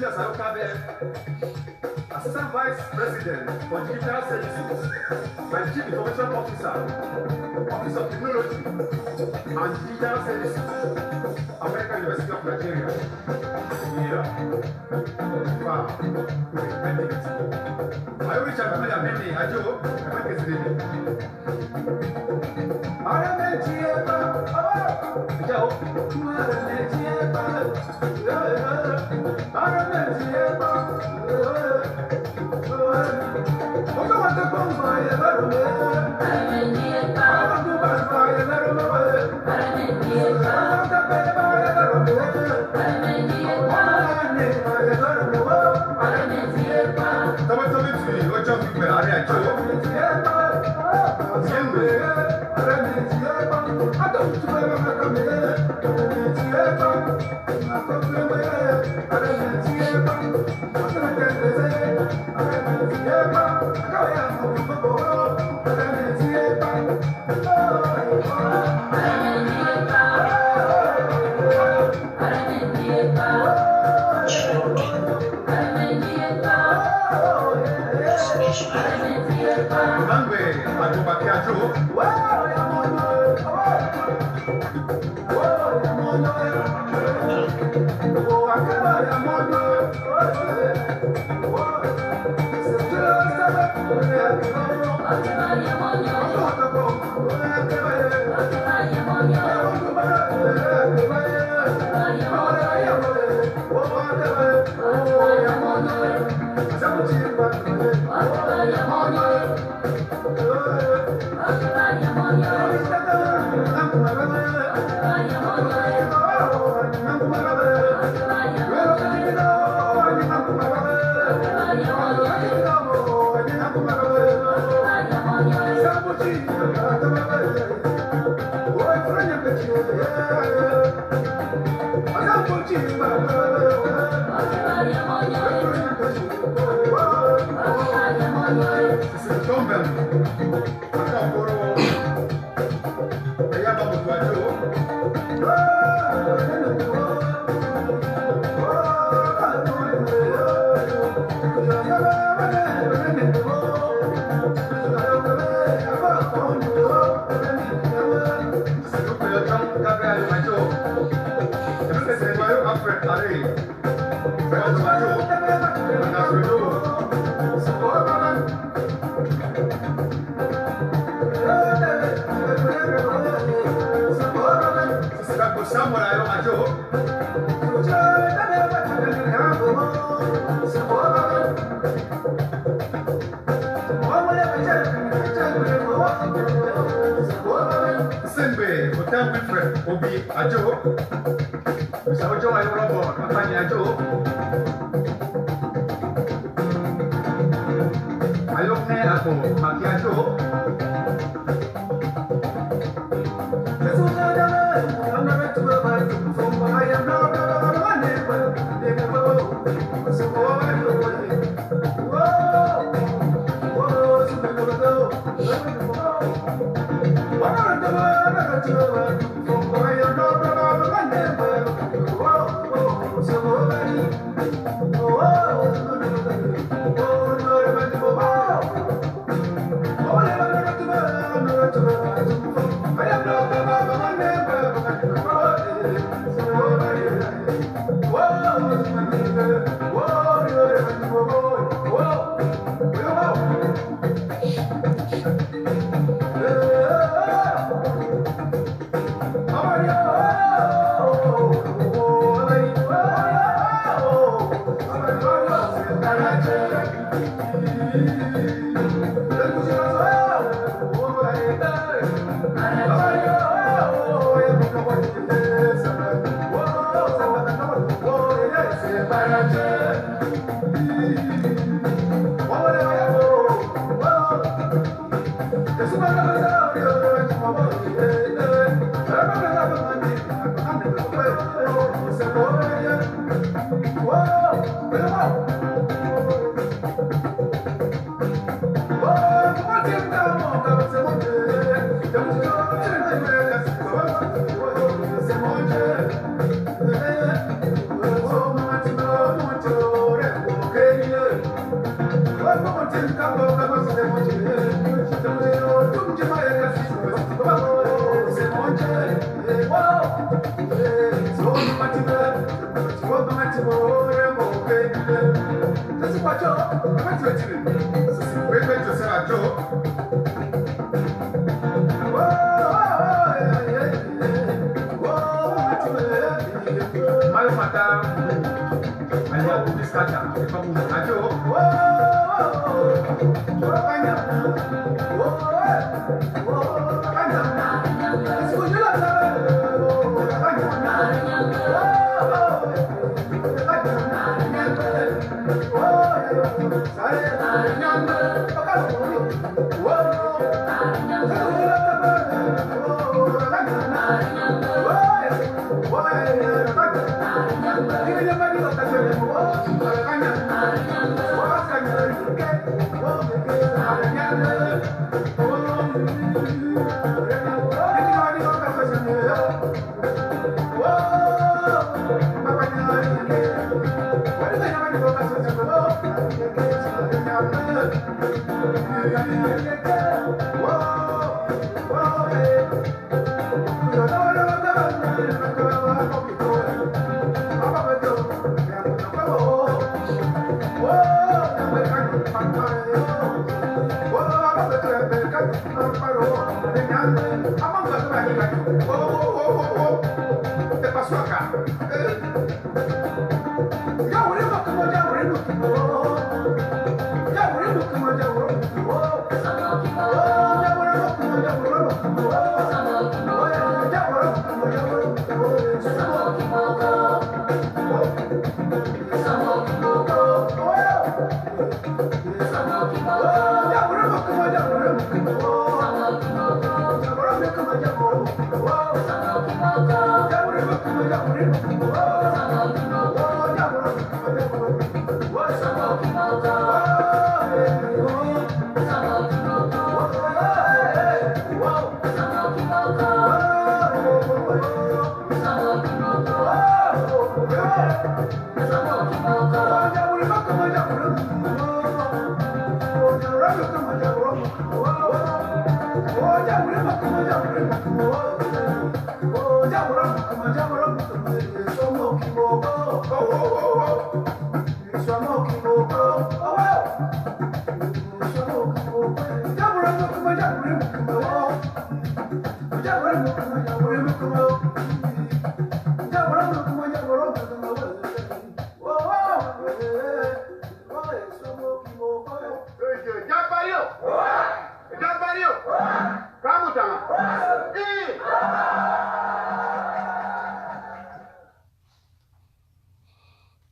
Assistant Vice President for Digital Services, my Chief Information Officer, Office of Technology and Digital Services, American University of Nigeria. Yeah. Wow. I wish I could have many. I do. I think it's really. I am a Chieba. Joe. I am a Chieba.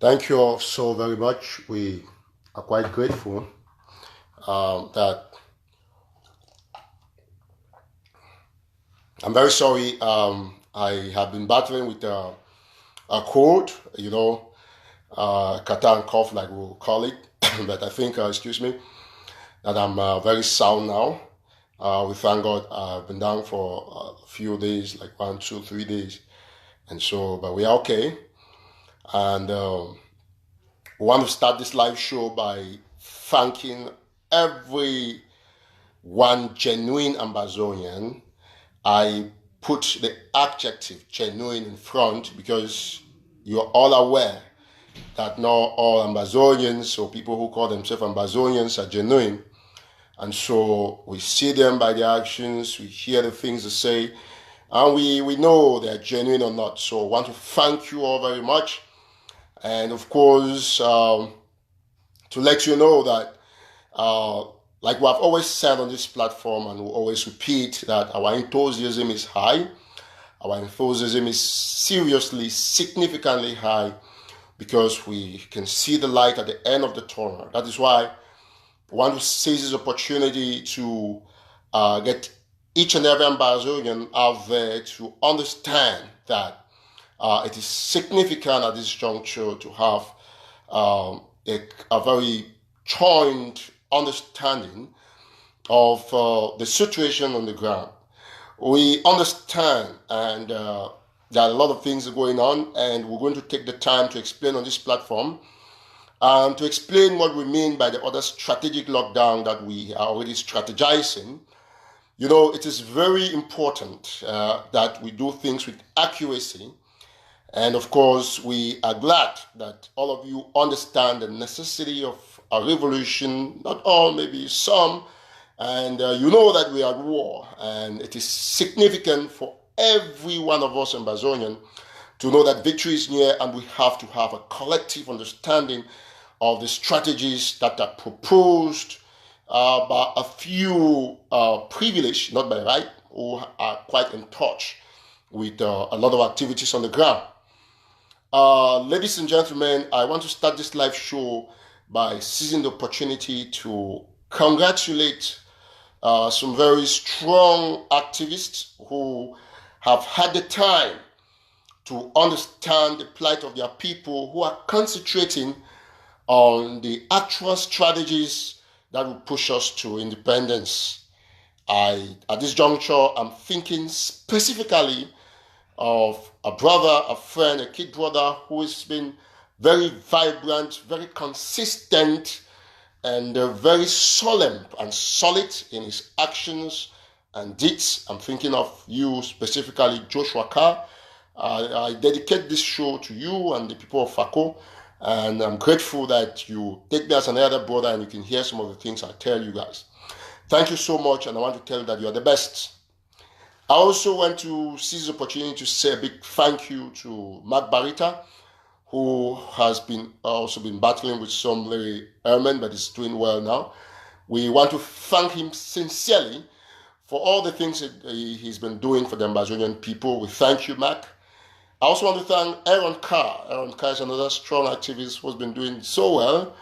Thank you all so very much. We are quite grateful that I'm very sorry. I have been battling with a cold, catarrh and cough, like we'll call it. But I think, excuse me, that I'm very sound now. We thank God. I've been down for a few days, like 1, 2, 3 days, and so, but we are okay. And we want to start this live show by thanking every one genuine Ambazonian. I put the adjective genuine in front because you're all aware that not all Ambazonians or people who call themselves Ambazonians are genuine. And so we see them by their actions, we hear the things they say, and we know they're genuine or not. So I want to thank you all very much. And of course, to let you know that, like we have always said on this platform, and we always repeat, that our enthusiasm is high. Our enthusiasm is seriously, significantly high, because we can see the light at the end of the tunnel. That is why we want to seize this opportunity to get each and every Ambazonian out there to understand that it is significant at this juncture to have a very joint understanding of the situation on the ground. We understand, and there are a lot of things going on, and we're going to take the time to explain on this platform To explain what we mean by the other strategic lockdown that we are already strategizing, it is very important that we do things with accuracy. And of course, we are glad that all of you understand the necessity of a revolution, not all, maybe some, and you know that we are at war, and it is significant for every one of us Ambazonian to know that victory is near, and we have to have a collective understanding of the strategies that are proposed by a few privileged, not by right, who are quite in touch with a lot of activities on the ground. Ladies and gentlemen, I want to start this live show by seizing the opportunity to congratulate some very strong activists who have had the time to understand the plight of their people, who are concentrating on the actual strategies that will push us to independence. At this juncture, I'm thinking specifically of a brother, a friend, a kid brother who has been very vibrant, very consistent, and very solemn and solid in his actions and deeds. I'm thinking of you specifically, Joshua Carr. I dedicate this show to you and the people of FACO, and I'm grateful that you take me as an elder brother and you can hear some of the things I tell you guys. Thank you so much, and I want to tell you that you are the best. I also want to seize the opportunity to say a big thank you to Mark Barita, who has also been battling with some very ailment, but is doing well now. We want to thank him sincerely for all the things that he's been doing for the Ambazonian people. We thank you, Mark. I also want to thank Aaron Carr. Aaron Carr is another strong activist who's been doing so well.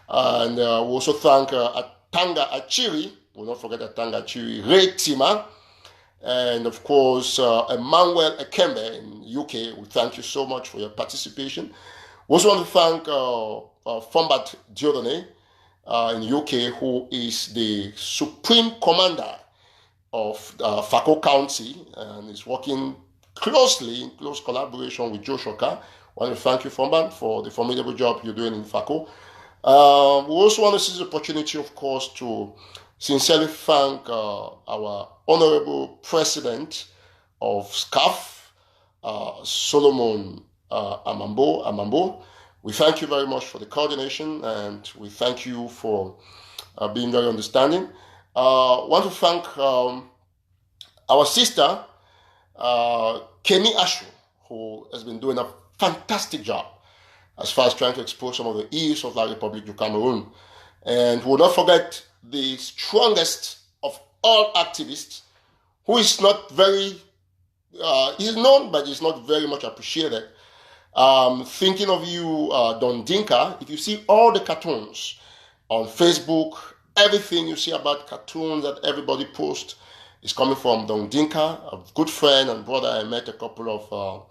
And we also thank Atanga Achiri. We'll not forget Atanga Achiri, Ray Tima, and of course, Emmanuel Ekembe in UK. We thank you so much for your participation. We also want to thank Fombat Diodone in UK, who is the Supreme Commander of FACO County and is working closely, in close collaboration with Joshua Carr. I want to thank you, Fombat, for the formidable job you're doing in FACO. We also want to seize the opportunity, of course, to sincerely thank our Honorable President of SCAF, Solomon Amambo. We thank you very much for the coordination, and we thank you for being very understanding. I want to thank our sister, Kemi Ashu, who has been doing a fantastic job as far as trying to expose some of the ills of La Republic du Cameroon. And we'll not forget the strongest of all activists, who is not very, he's known, but he's not very much appreciated. Thinking of you, Don Dinka. If you see all the cartoons on Facebook, everything you see about cartoons that everybody posts is coming from Don Dinka, a good friend and brother I met a couple of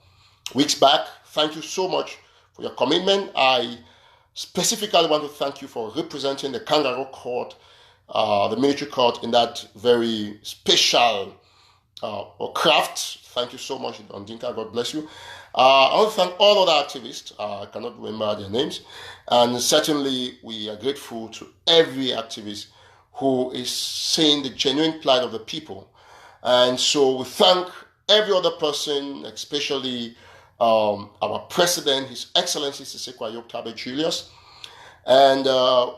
weeks back. Thank you so much for your commitment. I specifically want to thank you for representing the Kangaroo Court, the military court, in that very special craft. Thank you so much, Don Dinka. God bless you. I want to thank all other activists. I cannot remember their names. And certainly, we are grateful to every activist who is saying the genuine plight of the people. And so we thank every other person, especially our president, His Excellency Sisekwa Yoktabe Julius. And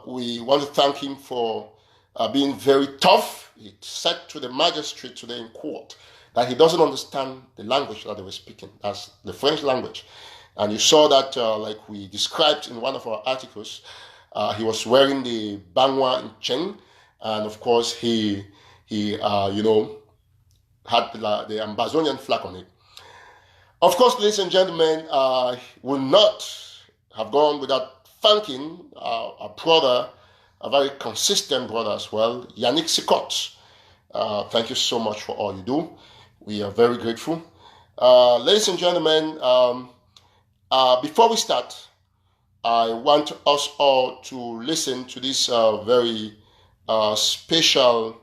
we want to thank him for being very tough. He said to the magistrate today in court that he doesn't understand the language that they were speaking. That's the French language. And you saw that, like we described in one of our articles, he was wearing the Bangwa in Cheng. And of course, he had the Ambazonian flag on it. Of course, ladies and gentlemen, will not have gone without thanking our brother, a very consistent brother as well, Yannick Sikot. Thank you so much for all you do. We are very grateful. Ladies and gentlemen, before we start, I want us all to listen to this very special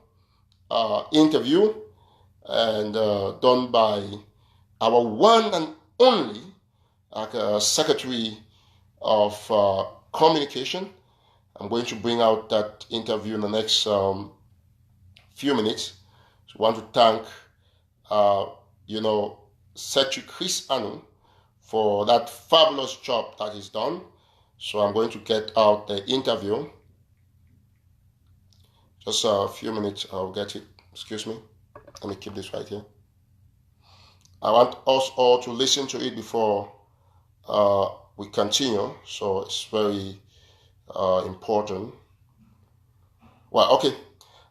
interview and done by our one and only Secretary of communication. I'm going to bring out that interview in the next few minutes. So I want to thank, Secretary Chris Anu for that fabulous job that he's done. So I'm going to get out the interview. Just a few minutes, I'll get it. Excuse me. Let me keep this right here. I want us all to listen to it before we continue. So it's very important. Well, okay.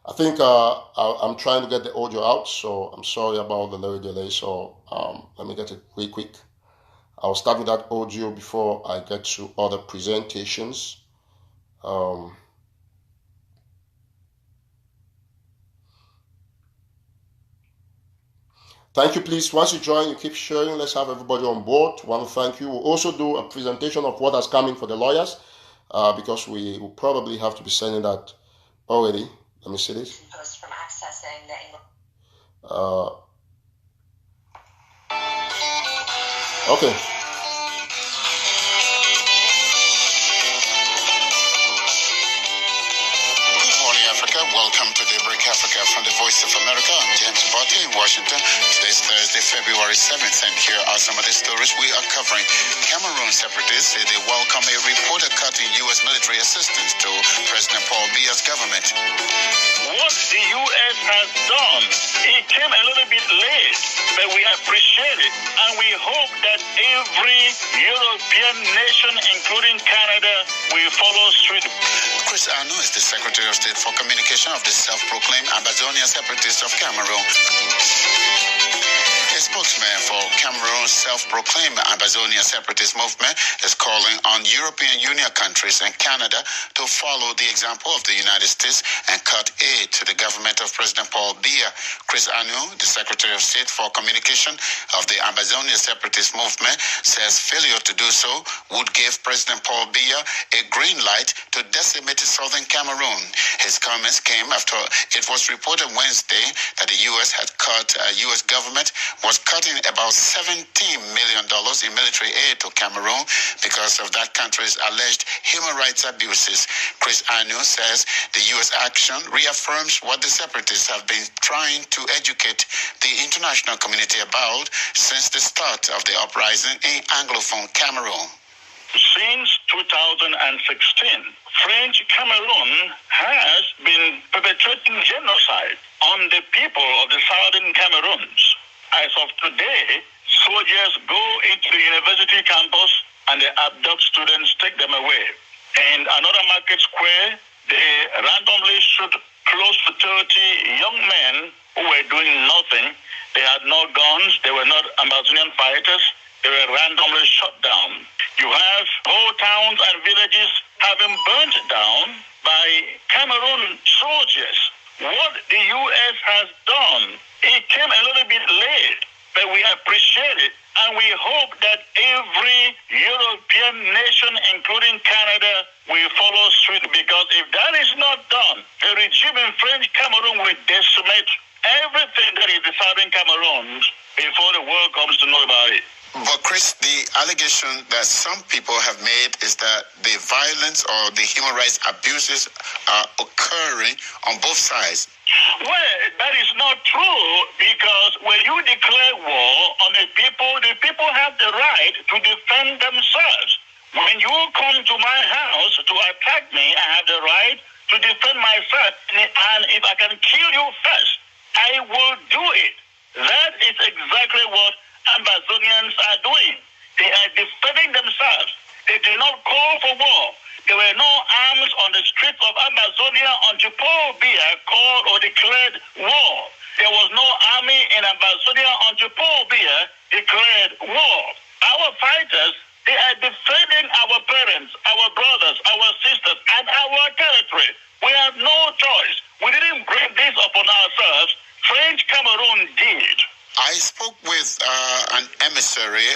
I think I'm trying to get the audio out, so I'm sorry about the little delay. So let me get it really quick. I'll start with that audio before I get to other presentations. Thank you, please. Once you join, you keep sharing. Let's have everybody on board. Want to thank you. We'll also do a presentation of what has come in for the lawyers because we will probably have to be sending that already. Let me see this. From accessing the Okay. Welcome to Daybreak Africa from the Voice of America. I'm James Botte in Washington. Today's Thursday, February 7th, and here are some of the stories we are covering. Cameroon separatists say they welcome a reported cut in U.S. military assistance to President Paul Biya's government. What the U.S. has done, it came a little bit late, but we appreciate it, and we hope that every European nation, including Canada, will follow suit. Chris Anu is the Secretary of State for Communication of the self-proclaimed ambazonia separatists of Cameroon. A spokesman for Cameroon's self-proclaimed ambazonia separatist movement is calling on European Union countries and Canada to follow the example of the United States and cut aid to the government of President Paul Biya. Chris Anu, the Secretary of State for Communication of the ambazonia separatist movement, says failure to do so would give President Paul Biya a green light to decimate southern Cameroon. His comments came after it was reported Wednesday that the U.S. had cut U.S. government was cutting about $17 million in military aid to Cameroon because of that country's alleged human rights abuses. Chris Anu says the U.S. action reaffirms what the separatists have been trying to educate the international community about since the start of the uprising in Anglophone Cameroon. Since 2016, French Cameroon has been perpetrating genocide on the people of the southern Cameroons. As of today, soldiers go into the university campus and they abduct students, take them away. In another market square, they randomly shoot close to 30 young men who were doing nothing. They had no guns, they were not Amazonian fighters, they were randomly shot down. You have whole towns and villages having burnt down by Cameroon soldiers. What the U.S. has done, it came a little bit late, but we appreciate it, and we hope that every European nation, including Canada, will follow suit, because if that is not done, the regime in French Cameroon will decimate everything that is the southern Cameroon before the world comes to know about it. But Chris, the allegation that some people have made is that the violence or the human rights abuses are occurring on both sides. Well, that is not true, because when you declare war on the people have the right to defend themselves. When you come to my house to attack me, I have the right to defend myself, and if I can kill you first, I will do it. That is exactly what Ambazonians are doing. They are defending themselves. They did not call for war. There were no arms on the streets of Ambazonia until Paul Biya called or declared war. There was no army in Ambazonia until Paul Biya declared war. Our fighters, they are defending our parents, our brothers, our sisters, and our territory. We have no choice. We didn't bring this upon ourselves. French Cameroon did. I spoke with an emissary,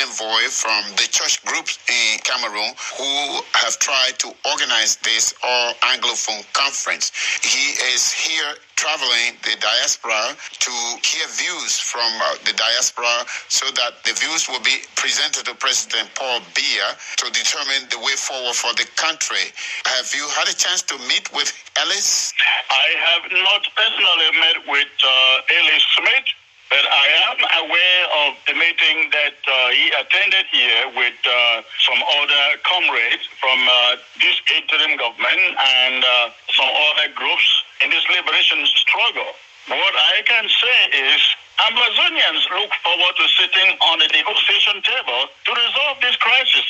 envoy from the church groups in Cameroon who have tried to organize this all Anglophone conference. He is here traveling the diaspora to hear views from the diaspora so that the views will be presented to President Paul Biya to determine the way forward for the country. Have you had a chance to meet with Ellis? I have not personally met with Ellis Smith, but I am aware of the meeting that he attended here with some other comrades from this interim government and some other groups in this liberation struggle. What I can say is Ambazonians look forward to sitting on the negotiation table to resolve this crisis.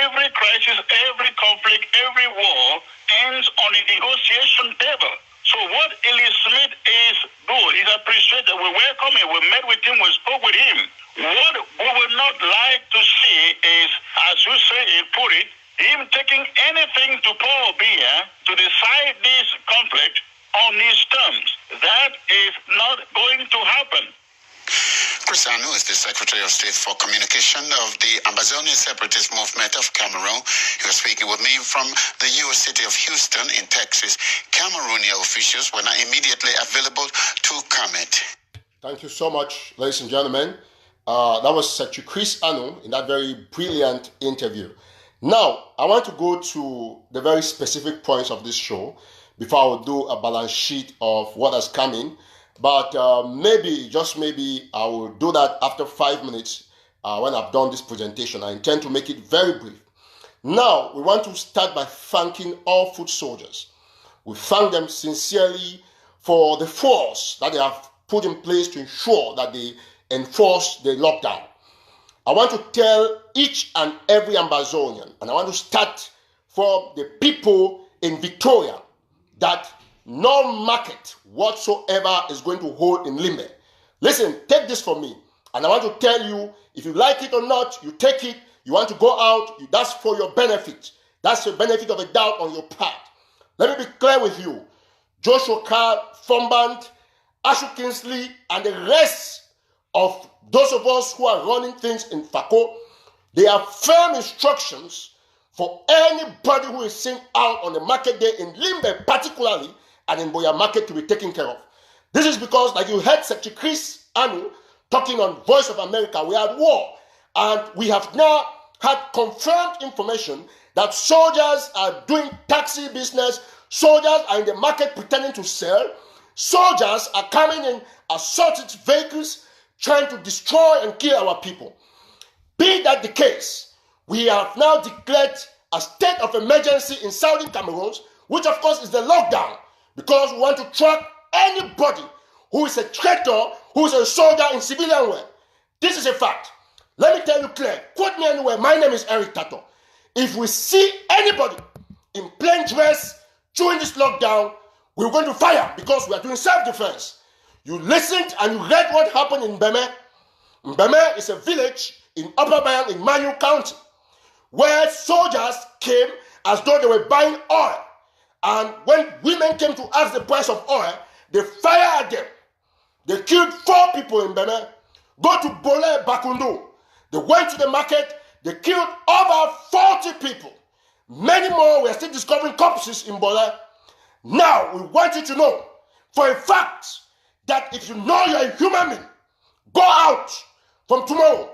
Every crisis, every conflict, every war ends on the negotiation table. So what Ellis Smith is good, is appreciated. We welcome him. We met with him. We spoke with him. What we would not like to see is, as you say, put it, him taking anything to Paul Biya to decide this conflict on his terms. That is not going to happen. Chris Anu is the Secretary of State for Communication of the Ambazonia Separatist Movement of Cameroon. He was speaking with me from the U.S. city of Houston in Texas. Cameroonian officials were not immediately available to comment. Thank you so much, ladies and gentlemen. That was Secretary Chris Anu in that very brilliant interview. Now, I want to go to the very specific points of this show before I will do a balance sheet of what has come in. But maybe, just maybe, I will do that after 5 minutes when I've done this presentation. I intend to make it very brief. Now, we want to start by thanking all foot soldiers. We thank them sincerely for the force that they have put in place to ensure that they enforce the lockdown. I want to tell each and every Ambazonian, and I want to start from the people in Victoria, that no market whatsoever is going to hold in Limbe. Listen, take this from me. And I want to tell you, if you like it or not, you take it. You want to go out, that's for your benefit. That's the benefit of a doubt on your part. Let me be clear with you. Joshua Carr, Fomband, Ashu Kingsley, and the rest of those of us who are running things in Fako, they have firm instructions for anybody who is seen out on the market day in Limbe particularly, and in Boya Market to be taken care of. This is because, like you heard Secretary Chris Anu talking on Voice of America, we are at war. And we have now had confirmed information that soldiers are doing taxi business, soldiers are in the market pretending to sell, soldiers are coming in assaulted vehicles, trying to destroy and kill our people. Be that the case, we have now declared a state of emergency in southern Cameroon, which of course is the lockdown, because we want to track anybody who is a traitor, who is a soldier in civilian wear. This is a fact. Let me tell you clear. Quote me anywhere. My name is Eric TATAW. If we see anybody in plain dress during this lockdown, we're going to fire because we are doing self-defense. You listened and you read what happened in Mbeme. Mbeme is a village in Upper Bayang in Manu County, where soldiers came as though they were buying oil. And when women came to ask the price of oil, they fired at them. They killed 4 people in Benin. Go to Bole Bakundu. They went to the market. They killed over 40 people. Many more, we are still discovering corpses in Bole. Now, we want you to know for a fact that if you know you're a human being, go out from tomorrow.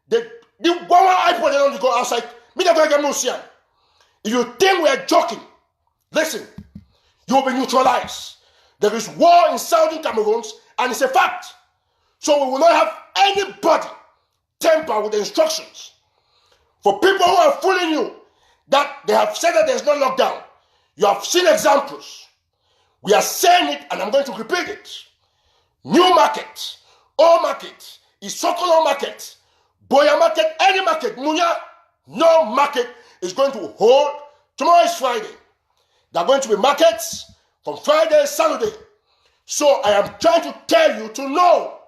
The one iPod don't go outside. If you think we are joking, listen, you will be neutralized. There is war in southern Cameroon, and it's a fact. So we will not have anybody tamper with the instructions. For people who are fooling you, that they have said that there's no lockdown, you have seen examples. We are saying it, and I'm going to repeat it. New market, old market, Isokolo market, Boya market, any market, Munya, no market is going to hold. Tomorrow is Friday. There are going to be markets from Friday, Saturday. So I am trying to tell you to know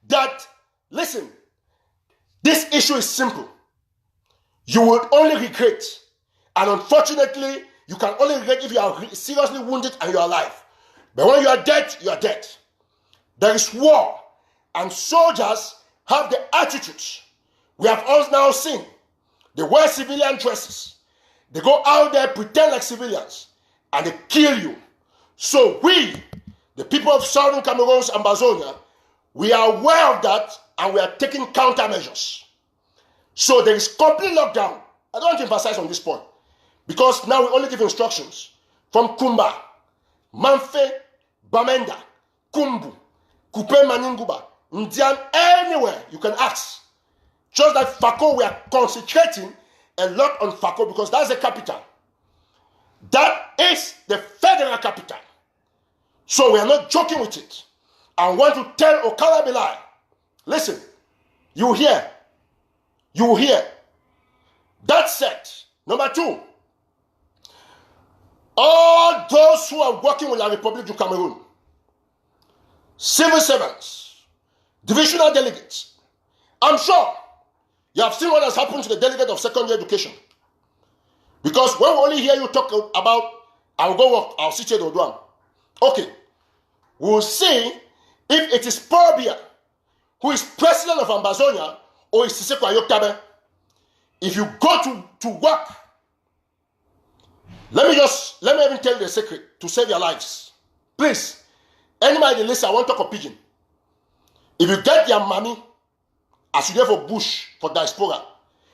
that, listen, this issue is simple. You would only regret. And unfortunately, you can only regret if you are seriously wounded and you are alive. But when you are dead, you are dead. There is war. and soldiers have the attitudes. We have all now seen. They wear civilian dresses. They go out there, pretend like civilians, and they kill you. So we, the people of Southern Cameroon's ambazonia, we are aware of that, and we are taking countermeasures. So there is complete lockdown. I don't want to emphasize on this point, because now we only give instructions from Kumba, Manfe, Bamenda, Kumbu, Kupe Maninguba, Ndian, anywhere you can ask. Just like Fako, we are concentrating a lot on Fako because that's the capital. That is the federal capital. So we are not joking with it. I want to tell Okala Bilai, listen, you hear. That's said. Number 2, all those who are working with the Republic of Cameroon, civil servants, divisional delegates, I'm sure you have seen what has happened to the delegate of secondary education. Because when we only hear you talk about, I'll go work, I'll sit here to do. Okay, we'll see if it is Pobia who is president of Ambazonia or is Siseko Ayoktabe. If you go to work, let me even tell you the secret to save your lives. Please, anybody listen, I want to talk of pidgin. If you get your money, as you there for bush, for diaspora,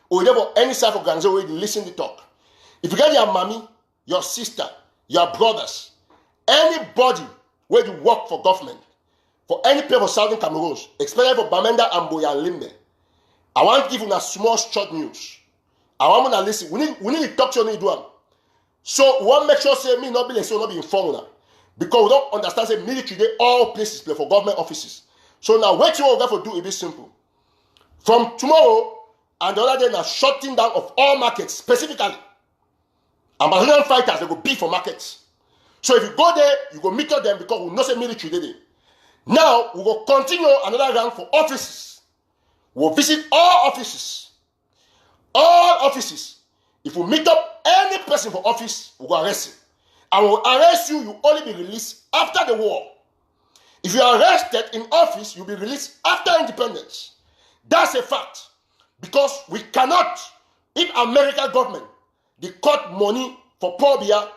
or you there for any side of organization where you listen to talk, if you get your mommy, your sister, your brothers, anybody where you work for government, for any place of Southern Cameroon, especially for Bamenda and Boya and Limbe, I want to give you a small short news. I want to listen. We need to talk to you. So we want to make sure say me not be so not be informed now. Because we don't understand say military they all places play for government offices. So now what you want to do is simple. From tomorrow and the other day now shutting down of all markets specifically. Ambazonian fighters they go beat for markets. So if you go there, you go meet them because we know say military they there. Now we will continue another round for offices. We'll visit all offices. All offices. If we meet up any person for office, we'll go arrest him. And we'll arrest you, you only be released after the war. If you are arrested in office, you'll be released after independence. That's a fact. Because we cannot, if American government, they cut money for Pobia,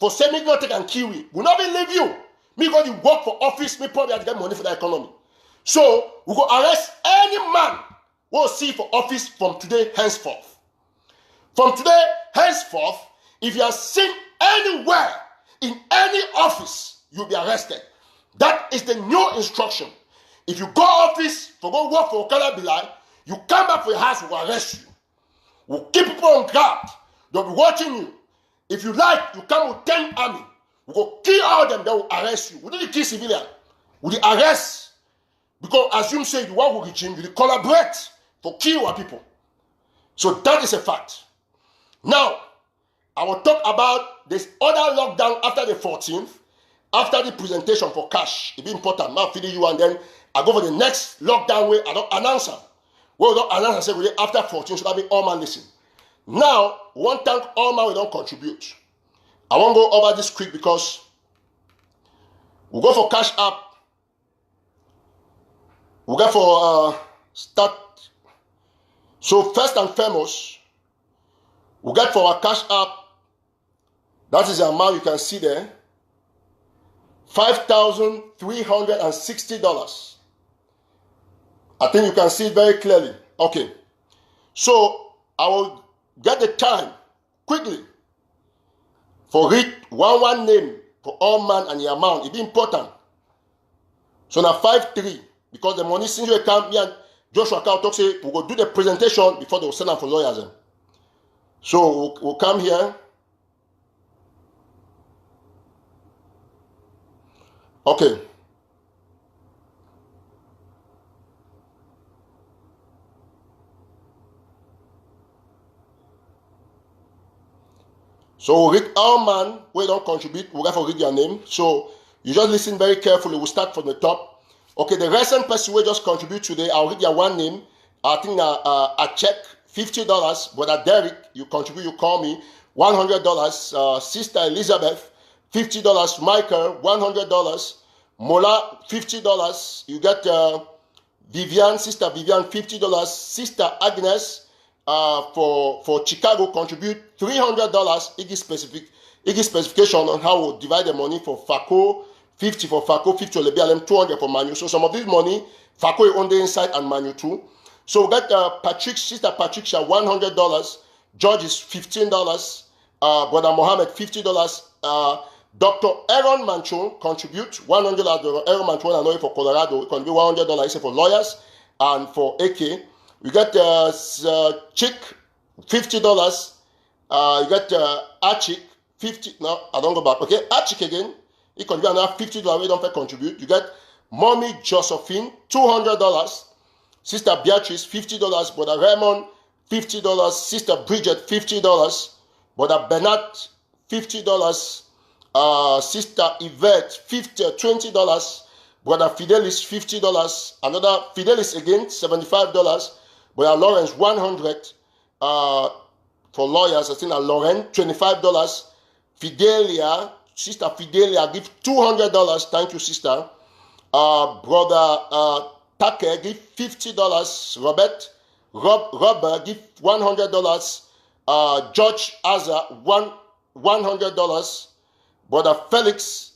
for semi-notic and Kiwi, will not leave you. Me go to work for office, me Pobia to get money for the economy. So, we go arrest any man who will see for office from today henceforth. From today henceforth, if you are seen anywhere in any office, you'll be arrested. That is the new instruction. If you go office for go work for Okala Bilai, you come back for your house, we'll arrest you. We'll keep people on guard. They'll be watching you. If you like, you come with 10 army. We'll go kill all of them, they will arrest you. We didn't kill civilian. We did arrest. Because as you say, the one with regime, you collaborate for kill our people. So that is a fact. Now, I will talk about this other lockdown after the 14th, after the presentation for cash. It's important. Now, feeding you, and then I go for the next lockdown where I don't announce them. Where we don't announce and say, after 14, so that means all man listen. Now, we want to thank all man we don't contribute. I won't go over this quick because we'll go for cash app. We'll go for start. So first and foremost, we'll get for our cash app. That is the amount you can see there. $5,360. I think you can see it very clearly. Okay. So I will get the time quickly for read one name for all man and the amount. It be important. So now 5-3 because the money since you account me and Joshua account talk say we go do the presentation before they will send them for lawyers. So we'll come here. Okay. So read our man, we don't contribute, we'll have to read your name. So you just listen very carefully. We'll start from the top. Okay, the recent person will just contribute today. I'll read your one name. I think a check, $50. Brother Derek, you contribute, you call me. $100. Sister Elizabeth, $50. Michael, $100. Mola, $50. You get Vivian, Sister Vivian, $50. Sister Agnes for Chicago contribute $300. It gives specification on how we'll divide the money for FACO, 50 for FACO, 50 Olebialem, 200 for Manu. So some of this money, FACO is on the inside and Manu too. So we got Sister Patricia, $100. George is $15. Brother Mohammed, $50. Dr. Aaron Manchon contribute $100. Aaron Manchon, I know for Colorado, it contribute $100. He said for lawyers and for AK. We got Chick, $50. You got Achik, 50. No, I don't go back. Okay, Achik again. He contribute another $50. We don't contribute. You got Mommy Josephine, $200. Sister Beatrice, $50. Brother Raymond, $50. Sister Bridget, $50. Brother Bernard, $50. Sister Yvette, $20. Brother Fidelis, $50. Another Fidelis again, $75. Brother Lawrence, $100. For lawyers, I think Lauren, $25. Fidelia, Sister Fidelia, give $200. Thank you, sister. Brother Take, give $50. Robert, give $100. George Azza, $100. Brother Felix,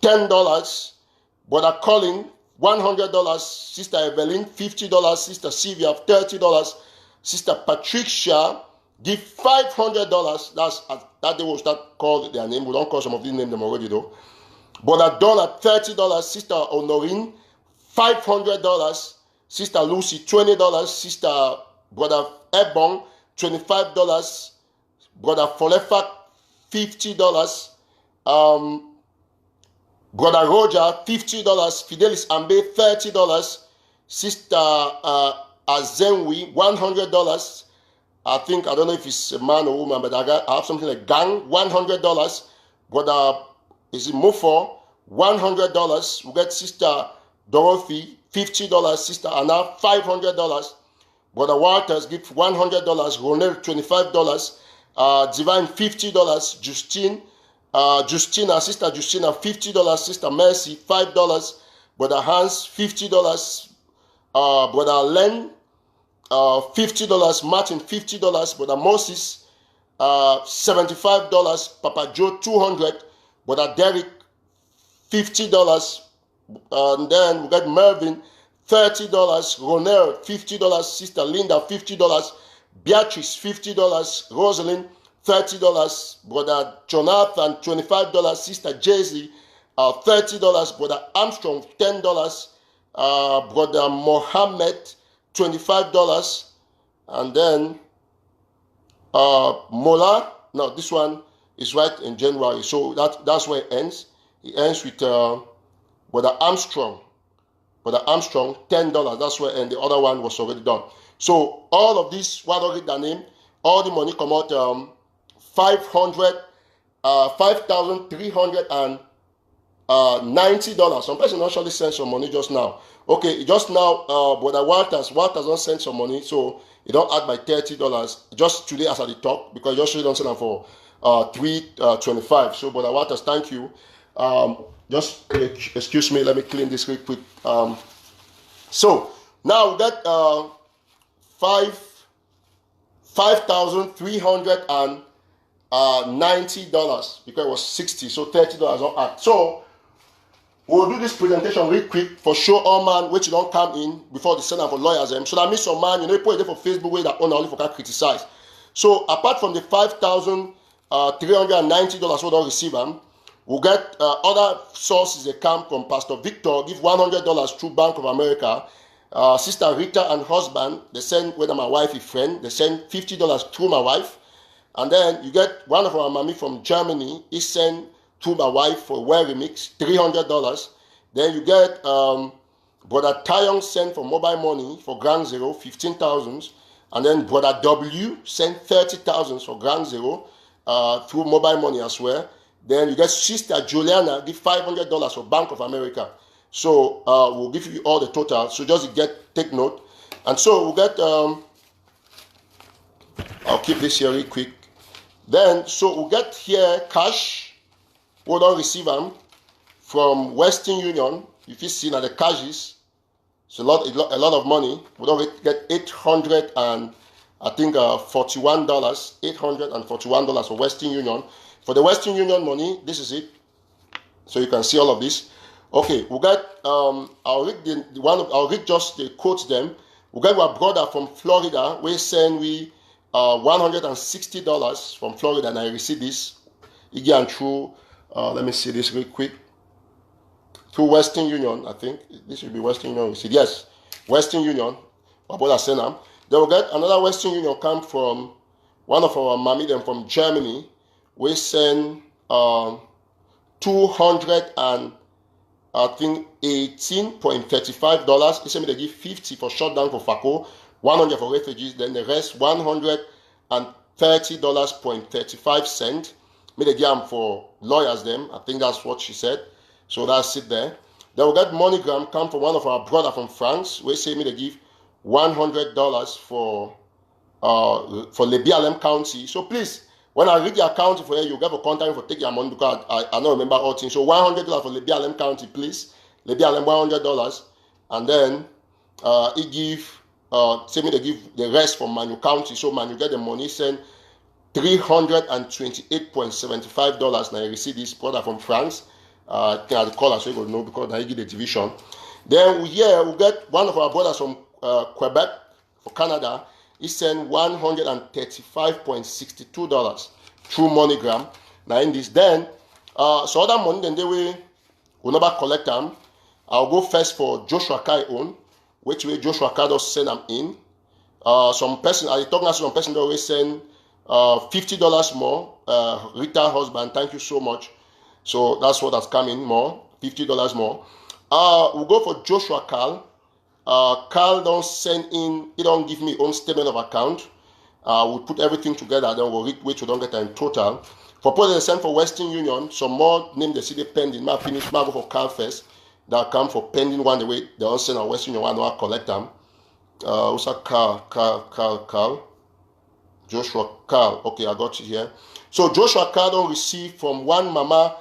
$10. Brother Colin, $100. Sister Evelyn, $50. Sister Sylvia, $30. Sister Patricia, give $500. That they will start call their name. We don't call some of these names them already though. Brother Donna, $30. Sister Honorine, $500. Sister Lucy, $20. Sister Brother Ebon, $25. Brother Folefak, $50. Brother Roger, $50. Fidelis Ambe, $30. Sister Azenwi, $100. I don't know if it's a man or woman, but I have something like Gang, $100. Brother, is it Mufo, $100. We get Sister Dorothy, $50. Sister Anna, $500. Brother Walters, give $100. Ronel, $25. Divine, $50. Justina, Sister Justina, $50. Sister Mercy, $5. Brother Hans, $50. Brother Len, $50. Martin, $50. Brother Moses, $75. Papa Joe, $200. Brother Derek, $50. And then we got Mervyn, $30. Ronel, $50. Sister Linda, $50. Beatrice, $50. Rosalind, $30. Brother Jonathan, $25. Sister Jay-Z, $30. Brother Armstrong, $10. Brother Mohammed, $25. And then Mola, no, this one is right in January, so that's where it ends. It ends with Brother Armstrong, $10. That's where, and the other one was already done. So all of this, what I read the name, all the money come out $5,390. Some person actually sent some money just now. Okay, just now, Brother Walters don't send some money, so you don't add by $30 just today as I talk, because you just don't send them for $325. So Brother Walters, thank you. Just excuse me, let me clean this real quick. So now that $5,390 because it was 60, so $30 on add. So we'll do this presentation real quick for show all man which you don't come in before the Senate for lawyers. So that means some man, you put it there for Facebook way that only for can criticize. So apart from the $5,390 we don't receive them, we'll get other sources that come from Pastor Victor, give $100 through Bank of America. Sister Rita and husband, they send, whether my wife is friend, they send $50 through my wife. And then you get one of our mommy from Germany, he sent to my wife for Well Remix, $300. Then you get Brother Tayong sent for mobile money for Ground Zero, 15,000. And then Brother W sent 30,000 for Ground Zero through mobile money as well. Then you get Sister Juliana, give $500 for Bank of America. So we'll give you all the total. So just take note. And so we'll get, I'll keep this here real quick. Then, so we'll get here cash. We don't receive them from Western Union. If you see now the cashes, It's a lot of money. We don't get $841, $841 for Western Union. For the Western Union money, this is it. So you can see all of this. Okay, we got I'll read just the quotes them. We got our brother from Florida. We send we $160 from Florida, and I received this again through let me see this real quick. Through Western Union, I think this should be Western Union. Yes, Western Union. My brother sent them. Then we get another Western Union come from one of our mommy them from Germany. We send $18.35. He said me they give 50 for shutdown for FACO, 100 for refugees, then the rest $130.35. Me they give them for lawyers them. I think that's what she said. So that's it there. Then we got MoneyGram come from one of our brother from France. We say me they give $100 for Lebialem County. So please, when I read the account for you, you get a contact for take your money because I don't remember all things. So $100 for Lebialem County, please. Lebialem $100, and then he give say me they give the rest from Manu County. So Manu get the money send $328.75. Now you receive this brother from France. I think I'll call us so you know because I give the division. Then we get one of our brothers from Quebec for Canada. He sent $135.62 through MoneyGram. Now in this, then so other money then they will never collect them. I'll go first for Joshua Kai own, which way Joshua Kai does send them in. Some person I talking to some person that always send $50 more. Rita husband, thank you so much. So that's what has come in more, $50 more. We'll go for Joshua Carl. Carl don't send in, he don't give me own statement of account. We'll put everything together, then we'll read which we don't get in total. For people they send for Western Union, some more name the city pending. I'll finish, I'll go for Carl first. They'll come for pending one the way they don't send on Western Union, I'll collect them. Also Carl. Joshua Carl. Okay, I got you here. So Joshua Carl don't receive from one mama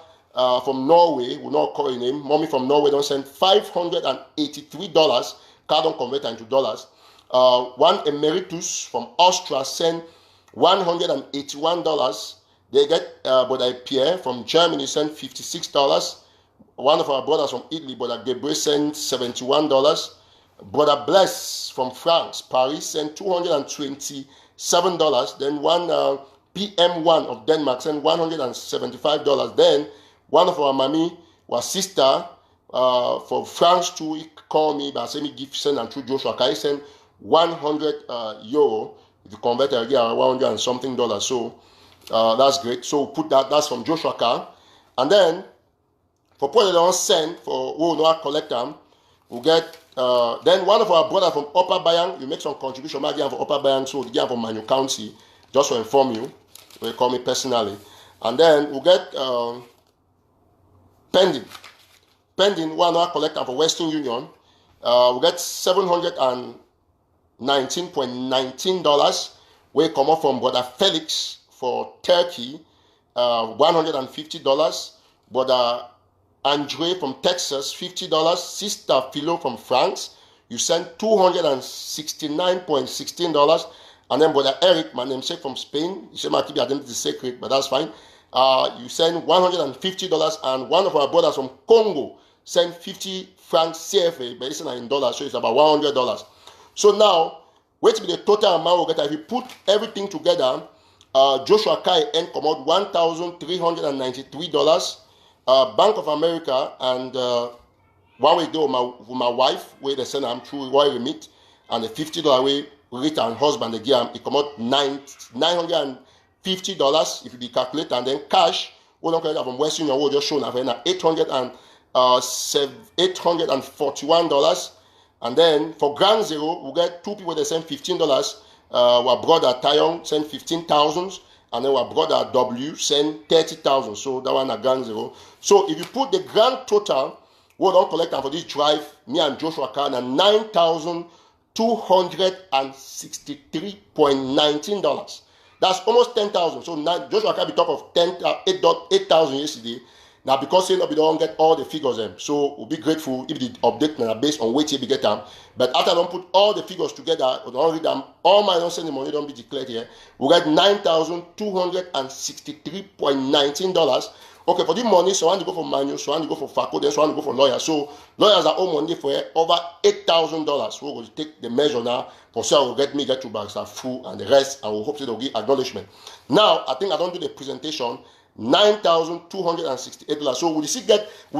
from Norway, we'll not call her name. Mommy from Norway don't send $583. Carl don't convert into dollars. One emeritus from Austria send $181. They get Brother Pierre from Germany send $56. One of our brothers from Italy, Brother Gabriel, sent $71. Brother Bless from France, Paris, sent $227. Then one PM1 of Denmark sent $175. Then one of our mommy, our sister for France too, he called me, but I said me give send and through Joshua. I send €100. If you convert it, I get $100 and something. So that's great. So put that. That's from Joshua Car. And then for people that don't send for who will not collect them, we'll get then one of our brothers from Upper Bayang. You make some contribution. I give for Upper Bayang, so they give for Manu County. Just to inform you, they call me personally. And then we'll get pending one hour collector for Western Union. We'll get $719.19. We come up from Brother Felix for Turkey, $150. Brother Andre from Texas, $50. Sister Philo from France, you send $269.16. And then Brother Eric, my namesake from Spain, he said my keep the identity secret, but that's fine. You send $150, and one of our brothers from Congo send 50 francs CFA, but it's not in dollars, so it's about $100. So now, wait to be the total amount we get. If you put everything together, Joshua Kai and come out $1,393. Bank of America and one way do with my wife, where they send them through Royal Remit, and the $50 way Rita and husband they give them, it come out $950 if you calculate, and then cash we don't collect from Western Union, we'll just show now $841. And then for Ground Zero, we get two people that send $15. Our brother Tayong send 15,000, and then our brother W send 30,000. So that one at Ground Zero. So if you put the grand total, we don't collect for this drive, me and Joshua Khan, and $9,263.19. That's almost 10,000. So now Joshua Khan be top of 8,000 yesterday. Now, because we don't get all the figures, so we'll be grateful if the update now based on which we get them. But after I don't put all the figures together, we don't read them, all my non sending money don't be declared here. We get $9,263.19. Okay, for the money, so I want to go for manual, so I want to go for FACO, then so I want to go for lawyers. So lawyers are all money for over $8,000. So we'll take the measure now for sure. We'll get to Barrister Fu and the rest, and we'll hope they'll give acknowledgement. Now, I think I don't do the presentation. $9,268. So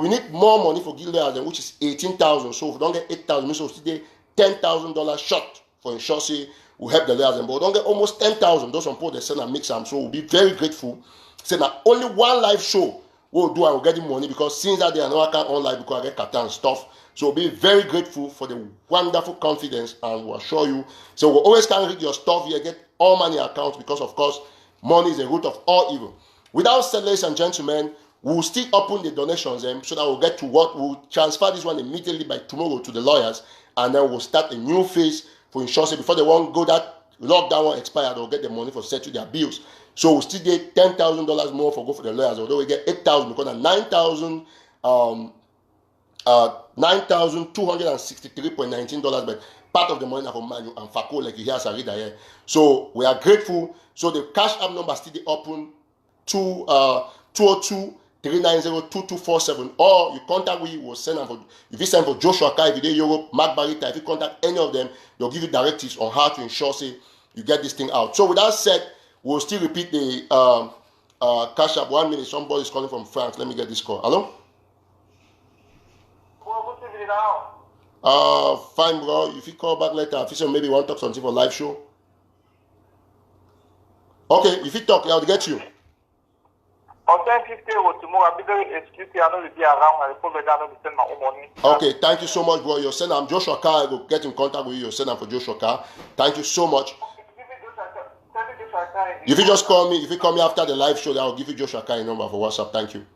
we need more money for guild lawyers, which is $18,000. So if we don't get $8,000, means we'll still get $10,000 short for insurance. We'll help the lawyers, but we don't get almost $10,000. Those on put the send and mix them. So we'll be very grateful. Say now only one live show we'll do and we'll get the money, because since that day I know I can't online because I get kata and stuff. So we'll be very grateful for the wonderful confidence, and we'll assure you. So we always can read your stuff here, get all money accounts, because of course money is the root of all evil. Without said, ladies and gentlemen, we'll still open the donations so that we'll get to what we'll transfer this one immediately by tomorrow to the lawyers, and then we'll start a new phase for insurance before they won't go that lockdown one expired. They'll get the money for settle their bills. So we'll still get $10,000 more for the lawyers, although we get $8,000 because of $9,263.19, but part of the money for manual and FACO, like you hear as I read here. So we are grateful. So the cash app number still open 202-390-2247, or you contact we will send them for. If you send for Joshua Kai, if you Europe, Mark Barita, if you contact any of them, they'll give you directives on how to ensure you get this thing out. So with that said, we'll still repeat the cash app. 1 minute, somebody's calling from France. Let me get this call. Hello? Fine, bro. If you call back later, if you say maybe you want to talk something for live show. Okay, if you talk, I'll get you. Okay, thank you so much, bro. You're saying I'm Joshua Carr. I will get in contact with you. You're saying I'm for Joshua Carr. Thank you so much. If you just call me, if you call me after the live show, I'll give you Joshua Carr number for WhatsApp. Thank you.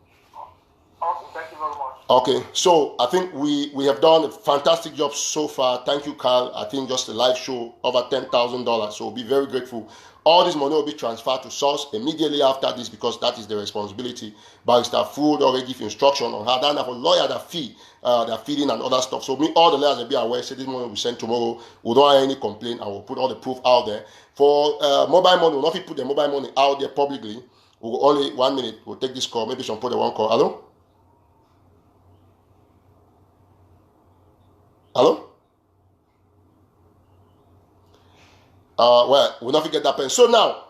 Okay, thank you very much. Okay, so I think we have done a fantastic job so far. Thank you, Carl. I think just the live show over $10,000. So we'll be very grateful. All this money will be transferred to source immediately after this, because that is the responsibility. Barrister Food already give instruction on how that for lawyer that fee, their feeding and other stuff. So all the lawyers will be aware. Say this money will be sent tomorrow. We don't have any complaint, and we'll put all the proof out there. For mobile money, we'll not put the mobile money out there publicly. We'll only 1 minute. We'll take this call. Maybe some put the one call. Hello? Hello? Well, we'll not forget that pen. So now,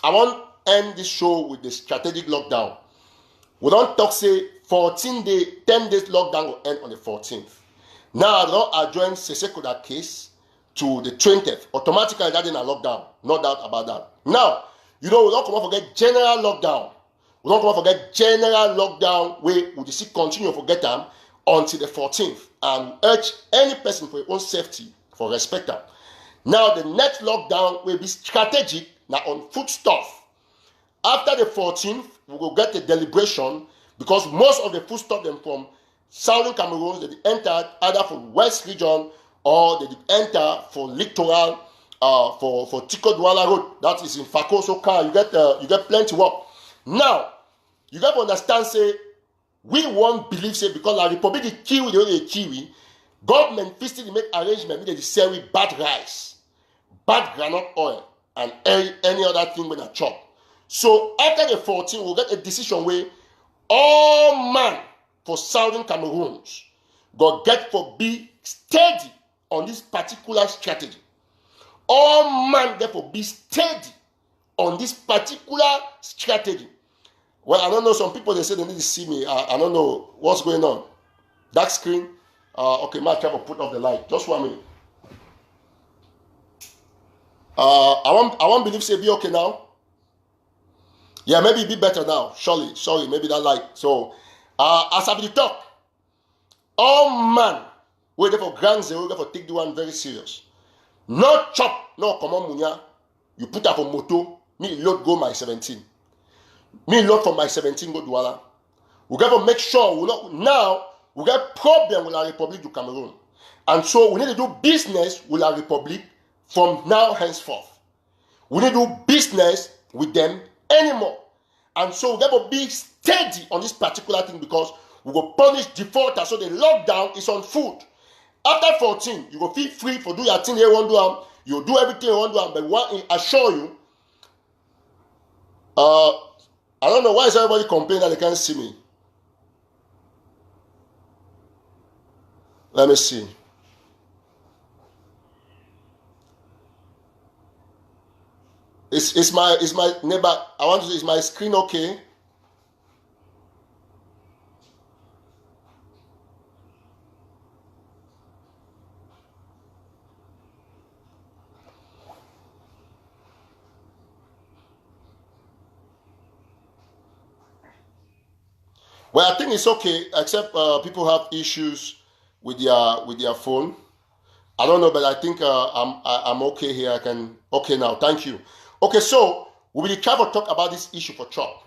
I want to end this show with the strategic lockdown. We don't talk, say, 10 days lockdown will end on the 14th. Now, I don't adjourn Sesekoda case to the 20th. Automatically, that in a lockdown. No doubt about that. Now, we don't come out forget general lockdown. We don't come out forget general lockdown where we just continue to forget them until the 14th. And urge any person for your own safety, for respect them. Now, the next lockdown will be strategic, now on foodstuff. After the 14th, we will get the deliberation, because most of the foodstuff them from southern Cameroon, they enter either from West region or they enter for littoral, for Tiko Douala Road. That is in Fako, so you get plenty work. Now, you got to understand, say, we won't believe, say, because la Republic is Kiwi, the only Kiwi, government still make arrangement with the sell with bad rice, bad granite oil, and any other thing when I chop. So after the 14th, we'll get a decision where all man for southern Cameroons go get for be steady on this particular strategy. All man get for be steady on this particular strategy. Well, I don't know. Some people, they say they need to see me. I don't know what's going on. Dark screen. Okay, my try to put off the light. Just 1 minute. I won't believe say be okay now. Yeah, maybe it be better now. Sorry, maybe that light. So, as I be talk, all man, we there for grand zero, we for take the one very serious. No chop, no come on munya. You put up a moto, me load go my 17. Me load from my 17 go Douala. We got to make sure we get problem with our Republic du Cameroon. And so we need to do business with our Republic from now henceforth. We need to do business with them anymore. And so we got to be steady on this particular thing because we will punish defaulters. So the lockdown is on food. After 14, you will feel free for do your thing you want to do. You do everything you want to do. But one, I assure you, I don't know why is everybody complaining that they can't see me. Let me see. Is my neighbor? I want to say, is my screen okay? Well, I think it's okay, except people have issues with their phone. I don't know, but I think I'm okay here. I can okay now. Thank you. Okay, so we will try to talk about this issue for Chop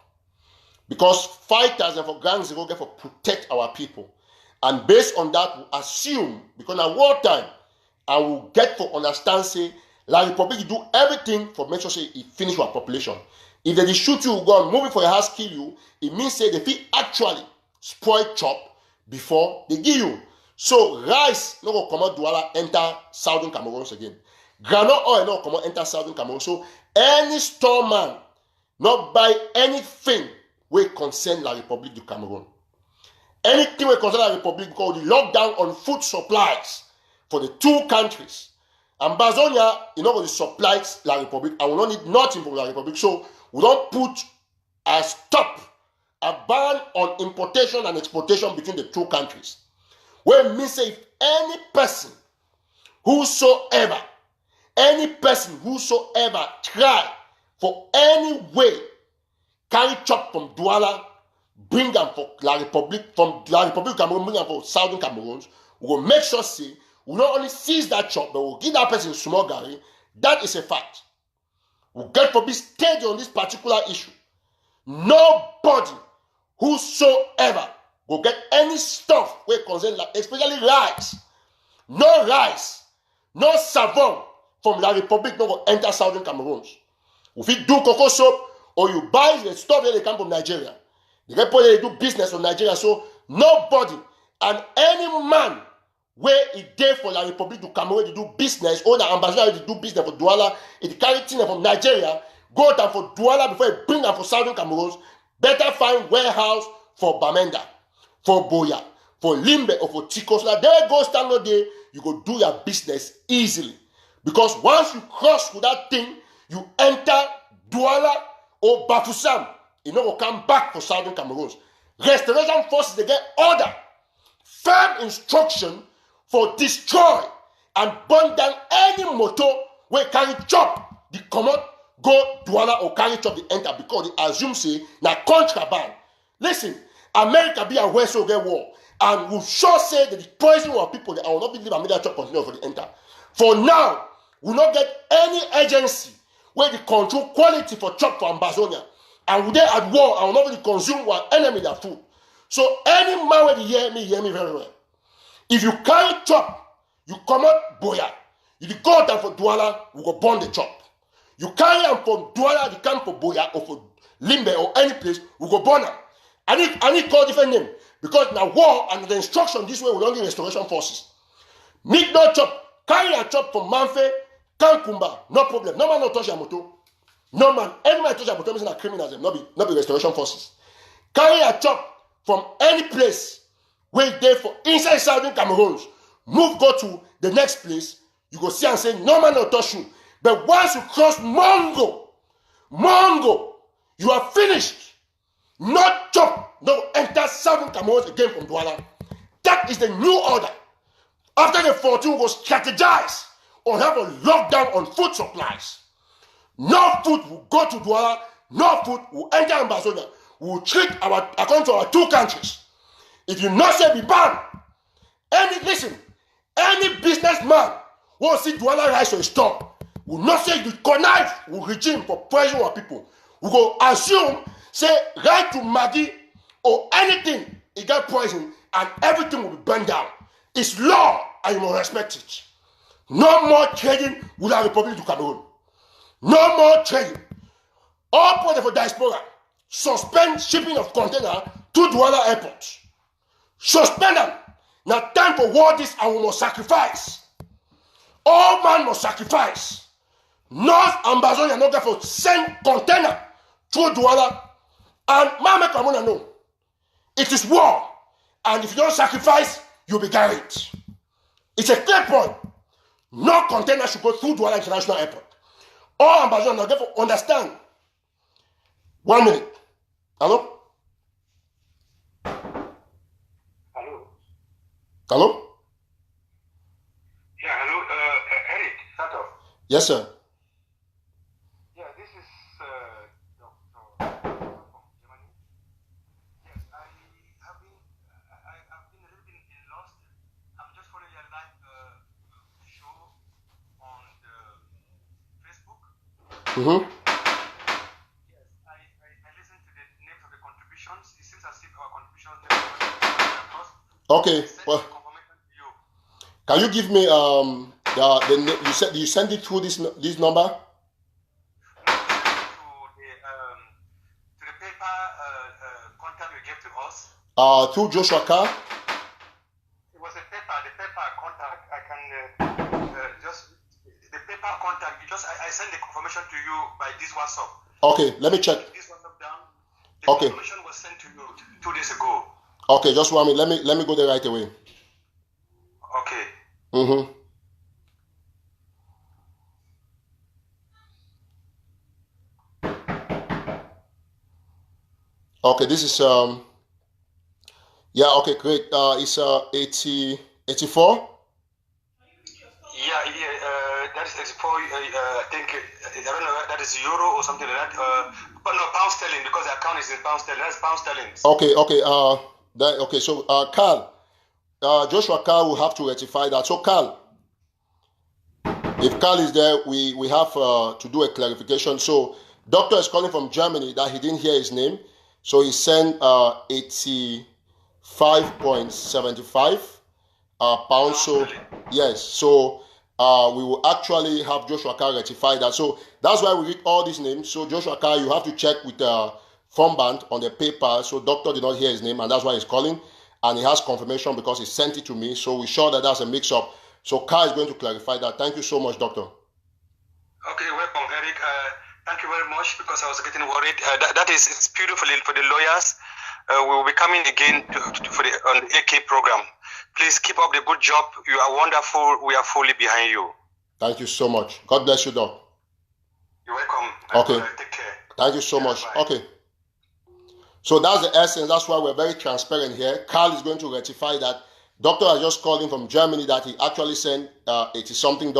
because fighters and for gangs will get for protect our people, and based on that, we assume because now wartime, and we'll get for understand say La Republic do everything for make sure say it finish our population. If they shoot you, go on moving for your house, kill you, it means say they feel actually spoil Chop before they give you. So rice no go come out Douala enter Southern Cameroon again. Groundnut oil no come out enter Southern Cameroon. So any store man not buy anything will concern La Republic du Cameroon. Anything will concern La Republic because the lockdown on food supplies for the two countries. Ambazonia, you know, the supplies La Republic, and we don't need nothing from La Republic. So we don't put a stop, a ban on importation and exportation between the two countries. Where means say if any person whosoever try for any way carry Chop from Douala, bring them for La Republic, from La Republic Cameroon, bring them for Southern Cameroon, we will make sure say we not only seize that Chop, but we'll give that person small gari. That is a fact. We'll get for be steady on this particular issue. Nobody whosoever will get any stuff where concern, especially rice. No rice, no savon from La Republic no will enter Southern Cameroon. If you do cocoa soap or you buy the stuff that they come from Nigeria, the people they do business from Nigeria. So nobody and any man where it there for La Republic du Cameroon to do business, or the ambassador to do business for Douala, it carry things from Nigeria, go down for Douala before you bring them for Southern Cameroon. Better find warehouse for Bamenda, for Boya, for Limbe, or for Tico. So that there go stand no day, you go do your business easily. Because once you cross with that thing, you enter Douala or Bafoussam, you know, will come back for Southern Cameroon. Restoration forces, they get order, firm instruction for destroy and burn down any motor where carry Chop the command go Douala or carry Chop the enter because they assume say na contraband. Listen, America be aware so get war and will sure say that the poison our people that I will not believe America Chop continue for the enter. For now, we will not get any agency where they control quality for Chop for Ambazonia and we they at war and will not really consume our enemy their food. So any man where they hear me very well. If you carry Chop, you come out Boya. If you go down for Douala, we go burn the Chop. You carry them from Douala, you come for Boya or for Limbe or any place, we go burn them. I need call different name because now war and the instruction this way will only restoration forces. Need no Chop. Carry a Chop from Manfe, Kankumba, no problem. No man no touch your motor. No man, any man touch your motor means not criminals, not be restoration forces. Carry a Chop from any place. Wait there for inside Southern Cameroon. Move, go to the next place. You go see and say, no man will touch you. But once you cross Mongo, you are finished. Not Chop, no enter Southern Cameroon again from Douala. That is the new order. After the 14 was strategized or have a lockdown on food supplies. No food will go to Douala, no food will enter Ambazonia. We will treat according to our two countries. If you not say be banned, any businessman who see Douala rice or store will not say you connive with regime for pressure our people. We go assume say right to Maggie or anything it got poison and everything will be burned down. It's law and you must respect it. No more trading with the Republic of Cameroon. No more trading. All people for diaspora, suspend shipping of container to Douala Airport. Suspend them. Now time for war this and we must sacrifice. All man must sacrifice. North ambazonia no get for send container to Douala. And Mama Kamuna know. It is war. And if you don't sacrifice, you'll be carried. It's a clear point. No container should go through Douala International Airport. All ambazonia no get for understand. 1 minute. Hello? Hello? Yeah, hello, Eric, TATAW. Yes, sir. Yeah, this is Dr. from Germany. Yes, I've been a little bit lost. I'm just following your live show on the Facebook. Mm-hmm. Yes, I listened to the names of the contributions. It seems as if our contributions never got across. Okay. Well, can you give me you said you sent it through this number? To the paper contact you gave to us. Through Joshua Carr. It was the paper contact. I can just the paper contact. I sent the confirmation to you by this WhatsApp. Okay, let me check. This WhatsApp down. The Okay. confirmation was sent to you 2 days ago. Okay, just 1 minute. Let me go there right away. Okay. Mm-hmm. Okay, this is yeah, okay, great. It's 84. Yeah, that is 84. I think I don't know. That is euro or something like that. But no, pound sterling, because the account is in pound sterling. That's pound sterling. Okay. So Carl, Joshua Carl will have to rectify that. So Carl, if Carl is there, we have to do a clarification. So doctor is calling from Germany that he didn't hear his name, so he sent 85.75 pounds. So yes, so we will actually have Joshua Carr rectify that. So that's why we read all these names. So Joshua Carr, you have to check with the form band on the paper. So doctor did not hear his name, and that's why he's calling, and he has confirmation because he sent it to me. So we're sure that that's a mix-up. So Carr is going to clarify that. Thank you so much, doctor. Okay, welcome, Eric. Thank you very much, because I was getting worried. That is, it's beautiful for the lawyers. We will be coming again on the AK program. Please keep up the good job. You are wonderful. We are fully behind you. Thank you so much. God bless you, doc. You're welcome. Okay. Take care. Thank you so much. Bye. Okay. So that's the essence. That's why we're very transparent here. Carl is going to rectify that. Doctor has just called in from Germany that he actually sent $80-something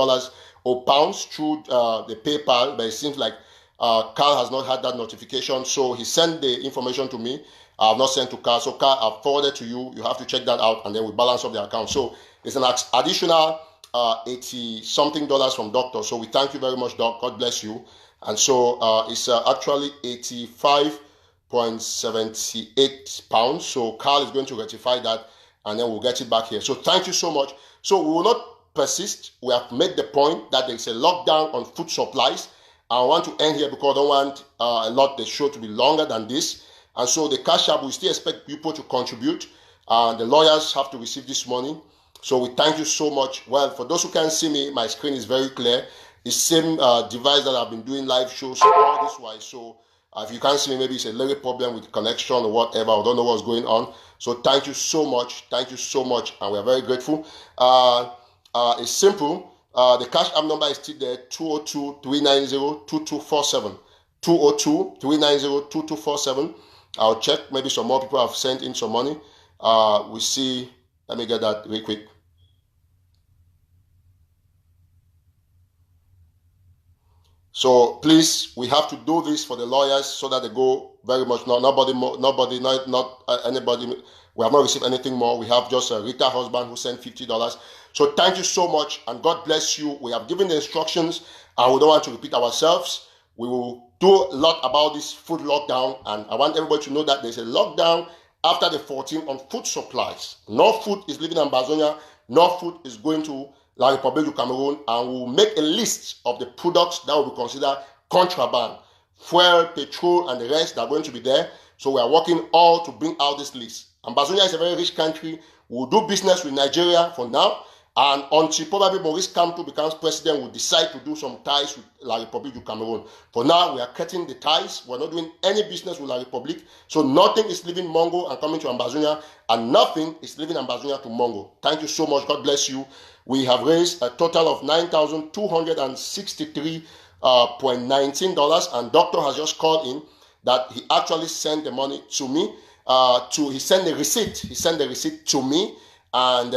or pounds through the PayPal, but it seems like Carl has not had that notification. So he sent the information to me. I have not sent to Carl. So Carl, I've forwarded to you. You have to check that out, and then we balance up the account. So it's an additional $80-something from doctor. So we thank you very much, doc. God bless you. And so it's actually 85.78 pounds. So Carl is going to rectify that, and then we'll get it back here. So thank you so much. So we will not persist. We have made the point that there is a lockdown on food supplies. I want to end here because I don't want the show to be longer than this. And so the cash app, we still expect people to contribute. The lawyers have to receive this money. So we thank you so much. Well, for those who can't see me, my screen is very clear. It's the same device that I've been doing live shows all this while. So if you can't see me, maybe it's a little problem with connection or whatever. I don't know what's going on. So thank you so much. Thank you so much. And we're very grateful. It's simple. The cash app number is still there, 202-390-2247. 202-390-2247. I'll check. Maybe some more people have sent in some money. We see. Let me get that real quick. So please, we have to do this for the lawyers so that they go very much. Not anybody. We have not received anything more. We have just a Rita husband who sent $50. So thank you so much, and God bless you. We have given the instructions, and we don't want to repeat ourselves. We will do a lot about this food lockdown, and I want everybody to know that there's a lockdown after the 14th on food supplies. No food is leaving Ambazonia. No food is going to La Republic of Cameroon, and we'll make a list of the products that will be considered contraband fuel, petrol, and the rest that are going to be there. So we are working all to bring out this list. Ambazonia is a very rich country. We'll do business with Nigeria for now. And until probably Maurice Kamto becomes president, we'll decide to do some ties with La République du Cameroon. For now, we are cutting the ties. We're not doing any business with La République. So nothing is leaving Mongo and coming to Ambazonia, and nothing is leaving Ambazonia to Mongo. Thank you so much. God bless you. We have raised a total of $9,263.19, and Doctor has just called in that he actually sent the money to me. He sent the receipt. He sent the receipt to me. And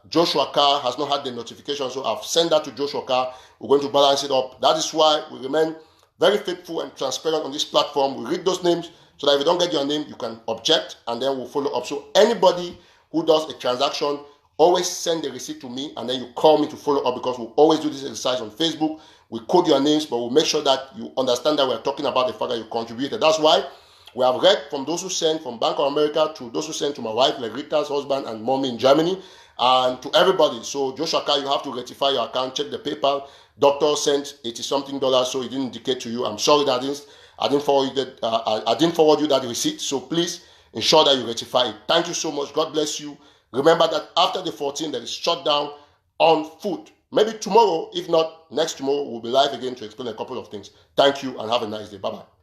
Joshua Carr has not had the notification, so I've sent that to Joshua Carr. We're going to balance it up. That is why we remain very faithful and transparent on this platform. We read those names so that if you don't get your name, you can object, and then we'll follow up. So anybody who does a transaction, always send the receipt to me, and then you call me to follow up, because we'll always do this exercise on Facebook. We code your names, but we'll make sure that you understand that we're talking about the fact that you contributed. That's why we have read from those who sent from Bank of America to those who sent to my wife, like Rita's husband and mommy in Germany, and to everybody. So Joshua Carr, you have to rectify your account, check the PayPal. Doctor sent $80-something, so it didn't indicate to you. I'm sorry that I didn't forward you that receipt. So please ensure that you rectify it. Thank you so much. God bless you. Remember that after the 14th, there is shutdown on food. Maybe tomorrow, if not next tomorrow, we'll be live again to explain a couple of things. Thank you and have a nice day. Bye-bye.